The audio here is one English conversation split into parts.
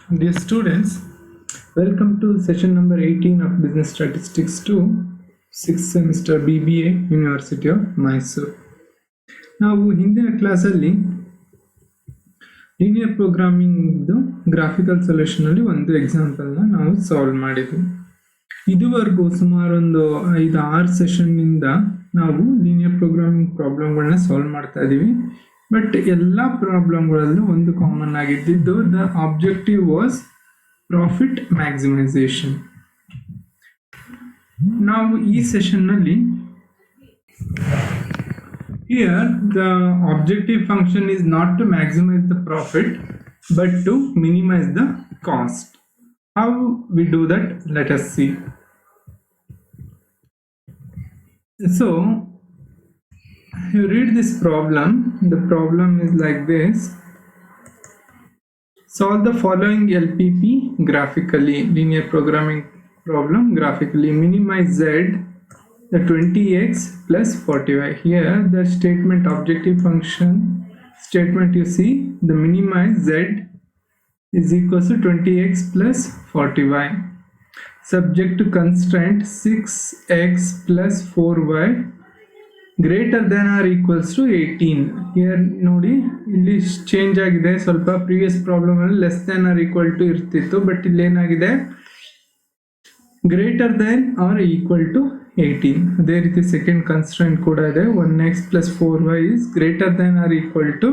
Dear students, welcome to session number 18 of Business Statistics 2, 6th semester BBA, University of Mysore. ನಾವು ಹಿಂದಿನ ಕ್ಲಾಸಲ್ಲಿ linear programming graphical solution ಅಲ್ಲಿ ಒಂದು ಎಕ್ಸಾಂಪಲ್ನ ನಾವು solve ಮಾಡಿದ್ವಿ. ಇದುವರೆಗೂ ಸುಮಾರು ಒಂದು 5-6 ಸೆಷನ್ನಿಂದ ನಾವು ಲೀನಿಯರ್ ಪ್ರೋಗ್ರಾಮಿಂಗ್ ಪ್ರಾಬ್ಲಮ್ಗಳನ್ನ ಸಾಲ್ವ್ ಮಾಡ್ತಾ ಇದ್ದೀವಿ. ಬಟ್ ಎಲ್ಲ ಪ್ರಾಬ್ಲಮ್ಗಳಲ್ಲೂ ಒಂದು ಕಾಮನ್ ಆಗಿದ್ದು the objective was profit maximisation. ನಾವು ಈ ಸೆಷನ್ನಲ್ಲಿ here the objective function is not to maximize the profit but to minimize the cost. How we do that? Let us see. So you read this problem. The problem is like this. Solve the following LPP graphically. Linear programming problem graphically. Minimize Z, the 20x plus 40y. Here the statement objective function statement you see, the minimize Z is equals to 20x plus 40y. Subject to constraint 6x plus 4y greater than or equals to 18. Here ನೋಡಿ ಇಲ್ಲಿ change ಆಗಿದೆ ಸ್ವಲ್ಪ. Previous problem ಅಲ್ಲಿ less than or equal to ಇರ್ತಿತ್ತು, but ಇಲ್ಲಿ ಏನಾಗಿದೆ greater than or equal to 18. ಅದೇ ರೀತಿ ಸೆಕೆಂಡ್ ಕನ್ಸ್ಟ್ರೆಂಟ್ ಕೂಡ ಇದೆ, 1x plus 4y is greater than or equal to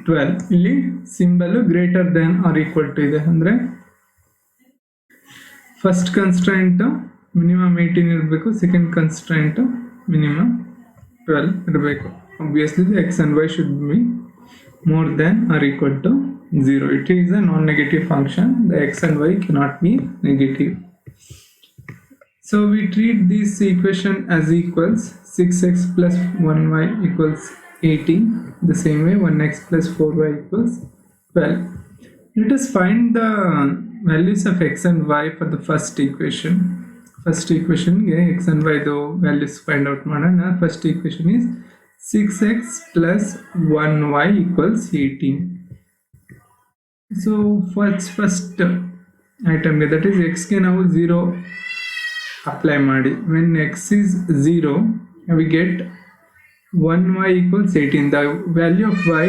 12. ಇಲ್ಲಿ symbol greater than or equal to ಇದೆ, ಅಂದ್ರೆ ಫಸ್ಟ್ ಕನ್ಸ್ಟ್ರೆಂಟ್ ಮಿನಿಮಮ್ 18 ಇರಬೇಕು, ಸೆಕೆಂಡ್ ಕನ್ಸ್ಟ್ರೆಂಟ್ minimum 12 ಇರಬೇಕು. Obviously the x and y should be more than or equal to 0. It is a non-negative function. The x and y cannot be negative. So we treat this equation as equals 6x plus 1y equals 18. The same way 1x plus 4y equals 12. Let us find the values of x and y for the first equation. First equation x and y the values find out ಮಾಡೋಣ. First equation is 6x plus 1y equals 18. So first item that is x ಗೆ ನಾವು 0 apply ಮಾಡಿ. When x is 0 we get 1y equals 18. The value of y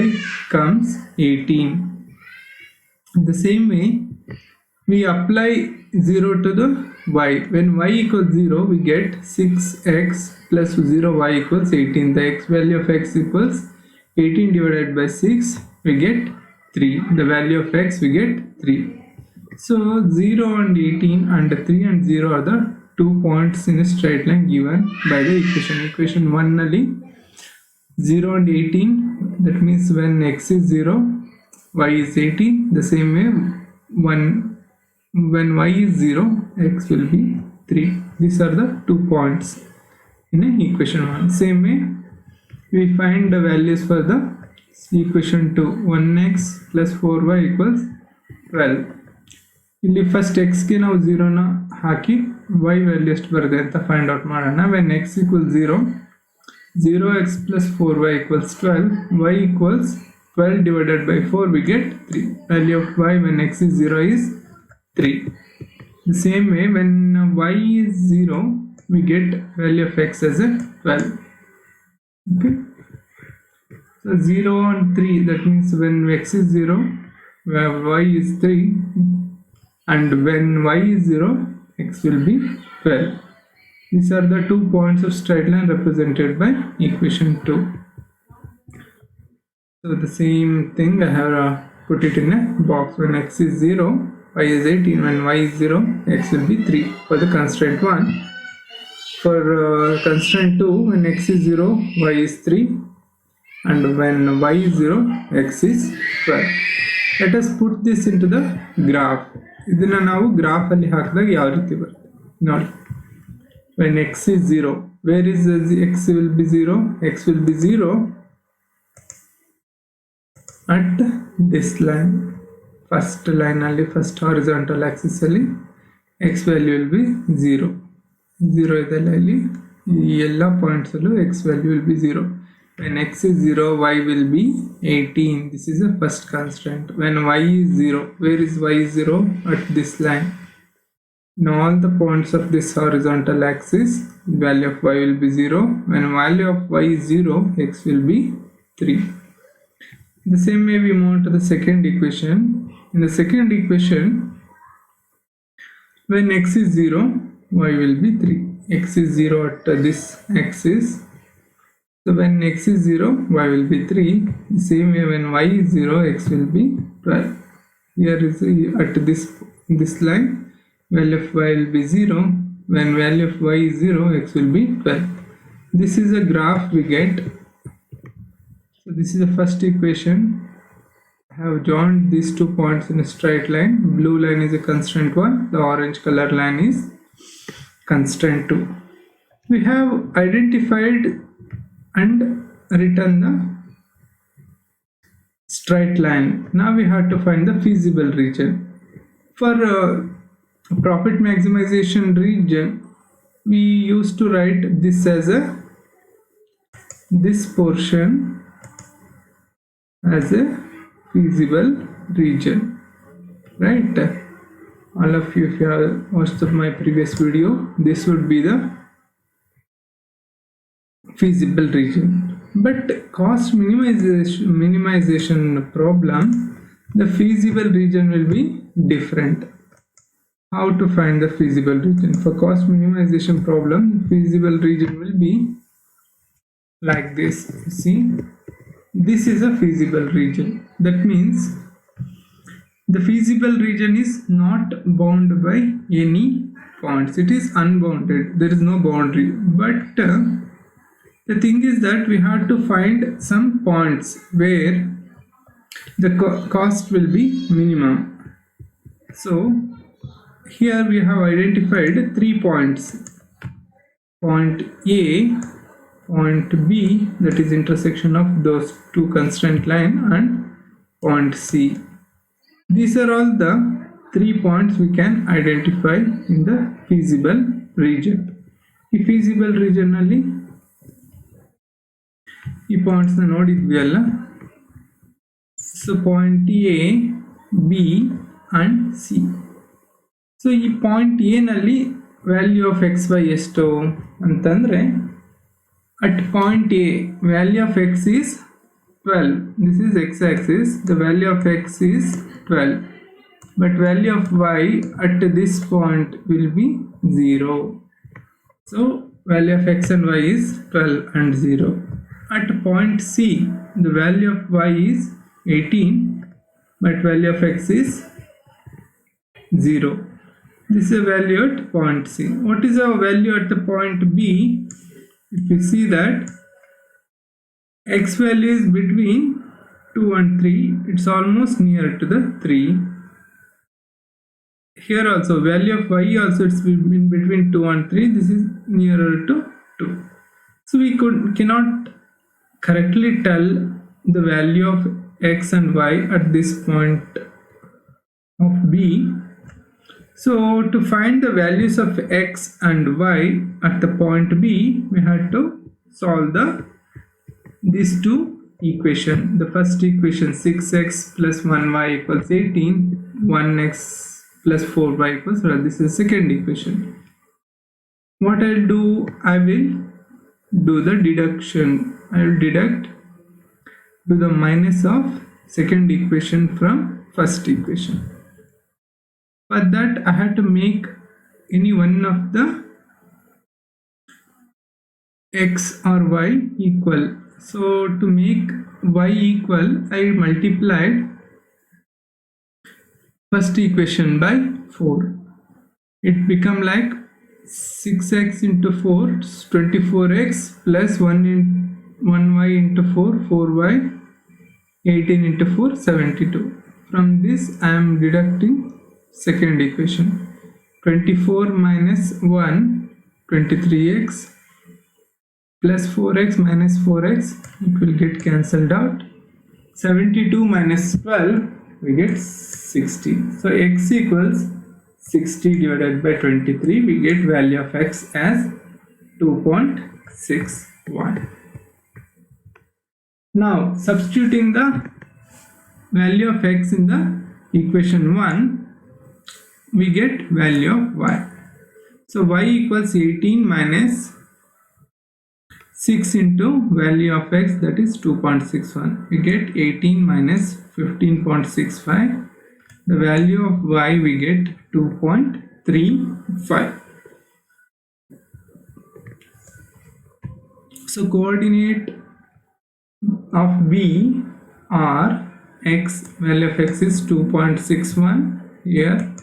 comes 18. The same way we apply 0 to the y. When y equals 0 we get 6x plus 0y equals 18. The x value of x equals 18 divided by 6, we get 3. The value of x we get 3. So 0 and 18 and 3 and 0 are the 2 points in a straight line given by the equation. Equation 1 nalli 0 and 18, that means when x is 0 y is 18. The same way when y is 0 x will be 3. These are the 2 points in equation 1. Same way we find the values for the equation 2. 1x plus 4y equals 12. ಇಲ್ಲಿ first x ಗೆ ನಾವು 0 ನ ಹಾಕಿ y value ಎಷ್ಟು ಬರುತ್ತೆ ಅಂತ find out ಮಾಡೋಣ. when x equals 0, 0x plus 4y equals 12. y equals 12 divided by 4, we get 3. Value of y when x is 0 is 3. The same way when y is 0 we get value of x as a 12. Okay, so 0 and 3, that means when x is 0 y is 3, and when y is 0 x will be 12. These are the 2 points of straight line represented by equation 2. So the same thing I have put it in a box. When x is 0 y is 18. When y is 0 x will be 3 for the constraint 1. For constraint 2, when x is 0 y is 3, and when y is 0 x is 12. Let us put this into the graph. ಇದನ್ನ ನಾವು graph ಅಲ್ಲಿ ಹಾಕಿದಾಗ ಯಾವ ರೀತಿ ಬರುತ್ತೆ ನೋಡಿ. when x is 0, where is x will be 0? X will be 0 at this line. First line ಅಲ್ಲಿ first horizontal Axis ಅಲ್ಲಿ x ವ್ಯಾಲ್ಯೂ ವಿಲ್ ಬಿ 0 ಇದೆಲ್ಲ ಇಲ್ಲಿ ಈ ಎಲ್ಲ ಪಾಯಿಂಟ್ಸ್ ಅಲ್ಲೂ x value will be 0. When x is 0, y will be 18. This is the first constraint. When y is 0, where is y is 0? At this line. In all the points of this horizontal axis, value of y will be 0. When value of y is 0, x will be 3. The same way we move on to the second equation. In the second equation, when x is 0, y will be 3. X is 0 at this axis. So when x is 0, y will be 3. The same way when y is 0, x will be 12. Here is at this line, value of y will be 0. When value of y is 0, x will be 12. This is a graph we get. So this is the first equation. I have joined these 2 points in a straight line. Blue line is a constraint 1. The orange color line is constraint 2. We have identified and written the straight line. Now we have to find the feasible region. For profit maximization region, we used to write this as this portion as a feasible region, right? All of you, if you have watched my previous video, this would be the feasible region. But cost minimization problem, the feasible region will be different. How to find the feasible region? For cost minimization problem, feasible region will be like this. See, this is a feasible region. That means the feasible region is not bound by any points. It is unbounded. There is no boundary. But the thing is that we have to find some points where the cost will be minimum. So here we have identified 3 points. Point A, point B, that is intersection of those 2 constraint line, and point C. These are all the 3 points we can identify in the feasible region. ಈ feasible region ನಲ್ಲಿ ಈ points ನ ನೋಡಿದ್ವಿ ಅಲ್ಲ. So point A, B and C. So ಈ point A ನಲ್ಲಿ value of X Y ಎಷ್ಟು ಅಂತಂದ್ರೆ, at point A, value of x is 12. This is x axis. The value of x is 12. But value of y at this point will be 0. So value of x and y is 12 and 0. At point C, the value of y is 18. But value of x is 0. This is a value at point C. What is our value at the point B? If you see that x value is between 2 and 3, it's almost near to the 3. Here also value of y also it's in between 2 and 3. This is nearer to 2. So we cannot correctly tell the value of x and y at this point of B. So to find the values of x and y at the point B, we had to solve these 2 equations. The first equation, 6x plus 1y equals 18, 1x plus 4y equals 12. This is the second equation. What I will do, I will do the deduction. I will deduct to the minus of second equation from first equation. For that, I had to make any one of the x or y equal. So to make y equal, I multiplied first equation by 4. It become like 6x into 4, 24x plus 1y into 4, 4y, 18 into 4, 72. From this, I am deducting second equation. 24 minus 1, 23x, plus 4x minus 4x, it will get cancelled out. 72 minus 12, we get 60. So x equals 60 divided by 23, we get value of x as 2.61. Now substituting the value of x in the equation 1, we get value of y. So y equals 18 minus 6 into value of x, that is 2.61. We get 18 minus 15.65. The value of y we get 2.35. So coordinate of B are x, value of x is 2.61 here,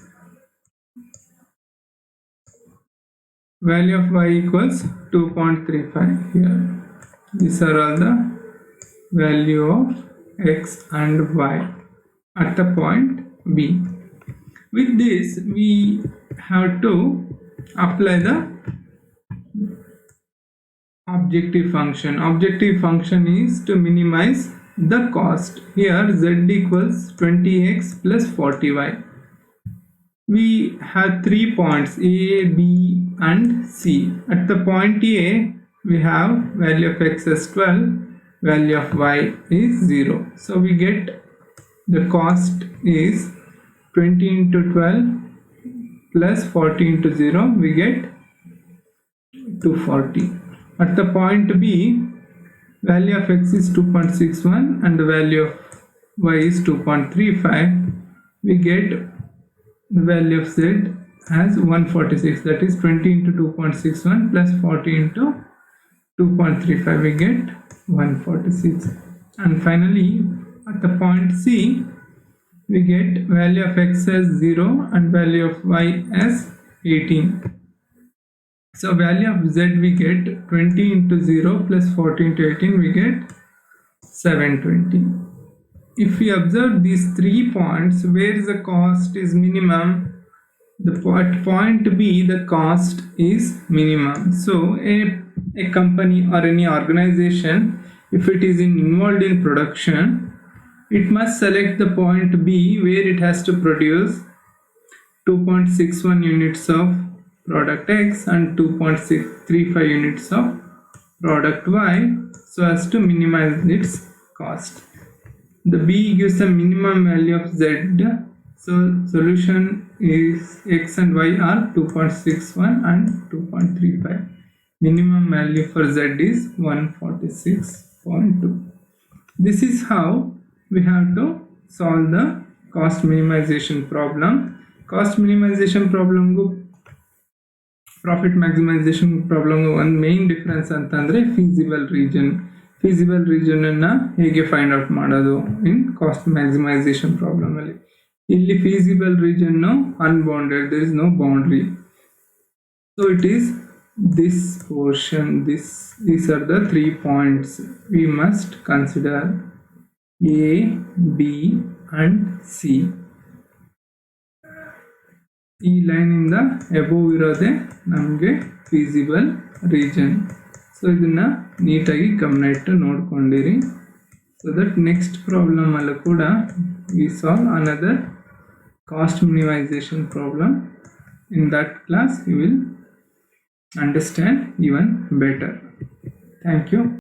value of y equals 2.35 here. These are all the value of x and y at the point B. With this we have to apply the objective function. Objective function is to minimize the cost. Here z equals 20x plus 40y. We have 3 points A, B and C. At the point A we have value of x as 12, value of y is 0. So we get the cost is 20 into 12 plus 40 into 0, we get 240. At the point B, value of x is 2.61 and the value of y is 2.35. We get the value of z as 146, that is 20 into 2.61 plus 40 into 2.35, we get 146. And finally at the point C, we get value of x as 0 and value of y as 18. So value of z we get 20 into 0 plus 40 into 18, we get 720. If we observe these 3 points where the cost is minimum, the point B the cost is minimum. So a company or any organization, if it is involved in production, it must select the point B where it has to produce 2.61 units of product X and 2.635 units of product Y, so as to minimize its cost. The B gives a minimum value of Z, so solution is X and Y are 2.61 and 2.35. Minimum value for Z is 146.2. This is how we have to solve the cost minimization problem. Cost minimization problem go profit maximization problem one main difference ಅಂತಂದ್ರೆ feasible region ಅನ್ನ ಹೇಗೆ find out ಮಾಡೋದು ಇನ್ cost maximisation problem ಅಲ್ಲಿ. ಇಲ್ಲಿ feasible region unbounded, there is no boundary, so it is this portion. These are the 3 points we must consider: A, B and C. ಈ line ಇಂದ above ಇರೋದೇ ನಮಗೆ feasible region. So ಇದನ್ನ ನೀಟಾಗಿ ಗಮನ ಇಟ್ಟು ನೋಡ್ಕೊಂಡಿರಿ, ಸೊ ದಟ್ ನೆಕ್ಸ್ಟ್ ಪ್ರಾಬ್ಲಮ್ ಅಲ್ಲೂ ಕೂಡ we solve another cost minimisation problem. In that class you will understand even better. Thank you.